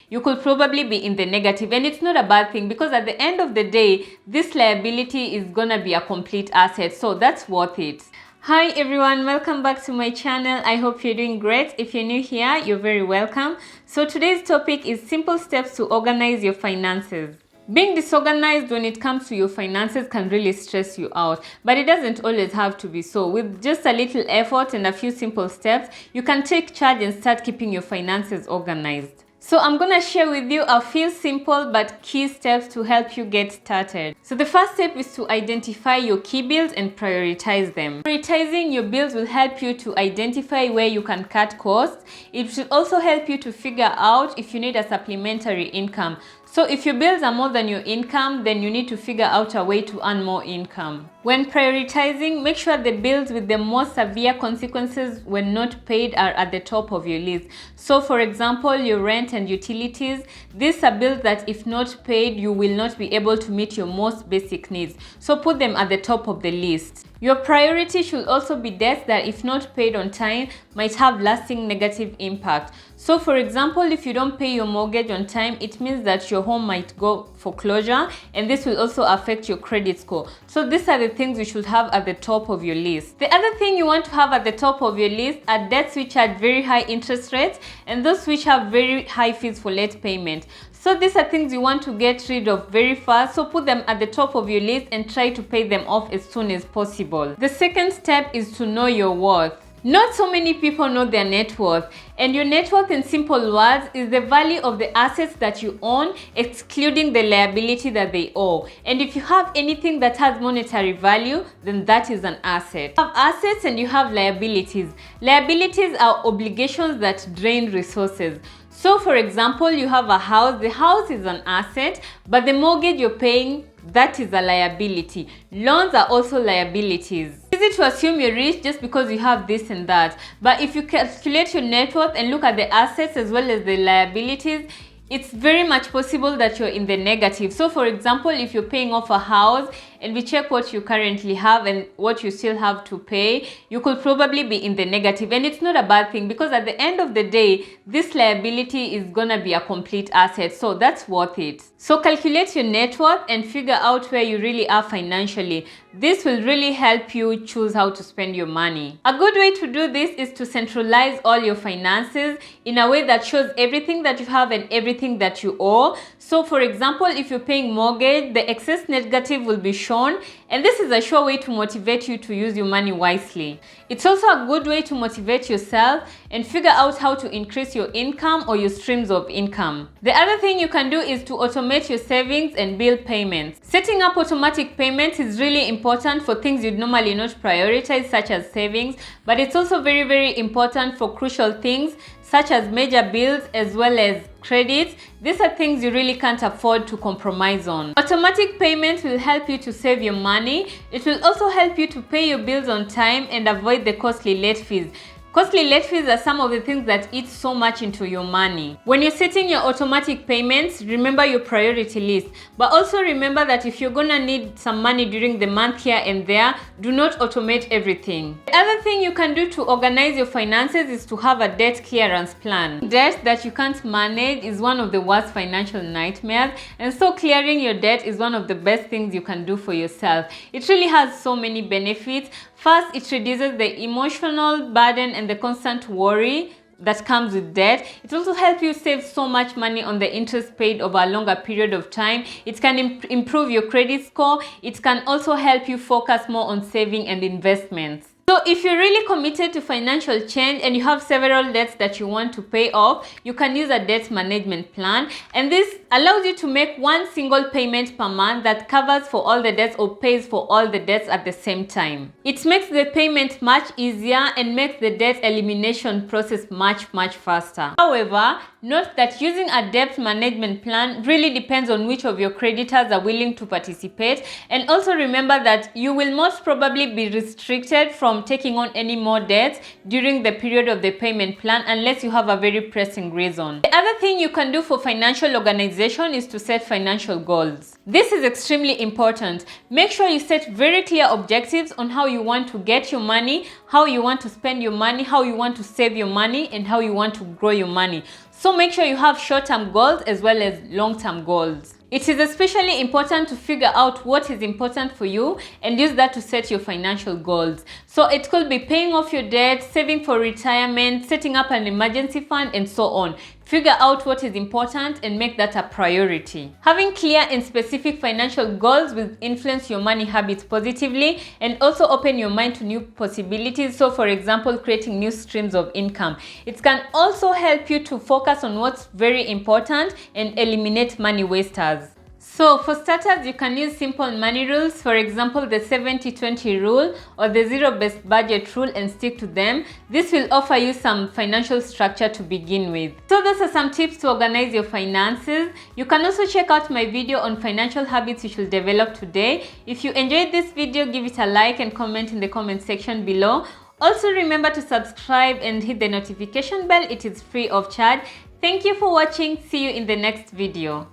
you could probably be in the negative, and it's not a bad thing because at the end of the day, this liability is gonna be a complete asset, so that's worth it. Hi everyone, welcome back to my channel. I hope you're doing great. If you're new here, you're very welcome. So today's topic is simple steps to organize your finances. Being disorganized when it comes to your finances can really stress you out, but it doesn't always have to be so. With just a little effort and a few simple steps, you can take charge and start keeping your finances organized. So I'm gonna share with you a few simple but key steps to help you get started. So the first step is to identify your key bills and prioritize them. Prioritizing your bills will help you to identify where you can cut costs. It should also help you to figure out if you need a supplementary income. So if your bills are more than your income, then you need to figure out a way to earn more income. When prioritizing, make sure the bills with the most severe consequences when not paid are at the top of your list. So for example, your rent and utilities, these are bills that if not paid, you will not be able to meet your most basic needs. So put them at the top of the list. Your priority should also be debts that if not paid on time might have lasting negative impact. So for example, if you don't pay your mortgage on time, it means that your home might go foreclosure, and this will also affect your credit score. So these are the things you should have at the top of your list. The other thing you want to have at the top of your list are debts which have very high interest rates and those which have very high fees for late payment. So these are things you want to get rid of very fast, so put them at the top of your list and try to pay them off as soon as possible. The second step is to know your worth. Not so many people know their net worth, and your net worth in simple words is the value of the assets that you own, excluding the liability that they owe. And if you have anything that has monetary value, then that is an asset. You have assets and you have liabilities. Liabilities are obligations that drain resources. So for example, you have a house. The house is an asset, but the mortgage you're paying, that is a liability. Loans are also liabilities. It's easy to assume you're rich just because you have this and that, but if you calculate your net worth and look at the assets as well as the liabilities, it's very much possible that you're in the negative. So for example, if you're paying off a house and we check what you currently have and what you still have to pay, you could probably be in the negative, and it's not a bad thing because at the end of the day, this liability is gonna be a complete asset, so that's worth it. So calculate your net worth and figure out where you really are financially. This will really help you choose how to spend your money. A good way to do this is to centralize all your finances in a way that shows everything that you have and everything that you owe. So for example, if you're paying mortgage, the excess negative will be shown, and this is a sure way to motivate you to use your money wisely. It's also a good way to motivate yourself and figure out how to increase your income or your streams of income. The other thing you can do is to automate your savings and bill payments. Setting up automatic payments is really important for things you'd normally not prioritize, such as savings, but it's also very important for crucial things such as major bills as well as credits. These are things you really can't afford to compromise on. Automatic payments will help you to save your money. It will also help you to pay your bills on time and avoid the costly late fees. Costly late fees are some of the things that eat so much into your money. When you're setting your automatic payments, remember your priority list. But also remember that if you're gonna need some money during the month here and there, do not automate everything. The other thing you can do to organize your finances is to have a debt clearance plan. Debt that you can't manage is one of the worst financial nightmares, and so clearing your debt is one of the best things you can do for yourself. It really has so many benefits. First, it reduces the emotional burden and the constant worry that comes with debt. It also helps you save so much money on the interest paid over a longer period of time. It can improve your credit score. It can also help you focus more on saving and investments. So if you're really committed to financial change and you have several debts that you want to pay off, you can use a debt management plan, and this allows you to make one single payment per month that covers for all the debts or pays for all the debts at the same time. It makes the payment much easier and makes the debt elimination process much faster. However, note that using a debt management plan really depends on which of your creditors are willing to participate, and also remember that you will most probably be restricted from taking on any more debts during the period of the payment plan unless you have a very pressing reason. The other thing you can do for financial organization is to set financial goals. This is extremely important. Make sure you set very clear objectives on how you want to get your money, how you want to spend your money, how you want to save your money, and how you want to grow your money. So make sure you have short-term goals as well as long-term goals. It is especially important to figure out what is important for you and use that to set your financial goals. So it could be paying off your debt, saving for retirement, setting up an emergency fund, and so on. Figure out what is important and make that a priority. Having clear and specific financial goals will influence your money habits positively and also open your mind to new possibilities. So for example, creating new streams of income. It can also help you to focus on what's very important and eliminate money wasters. So for starters, you can use simple money rules, for example, the 70-20 rule or the zero-based budget rule, and stick to them. This will offer you some financial structure to begin with. So those are some tips to organize your finances. You can also check out my video on financial habits you should develop today. If you enjoyed this video, give it a like and comment in the comment section below. Also remember to subscribe and hit the notification bell. It is free of charge. Thank you for watching. See you in the next video.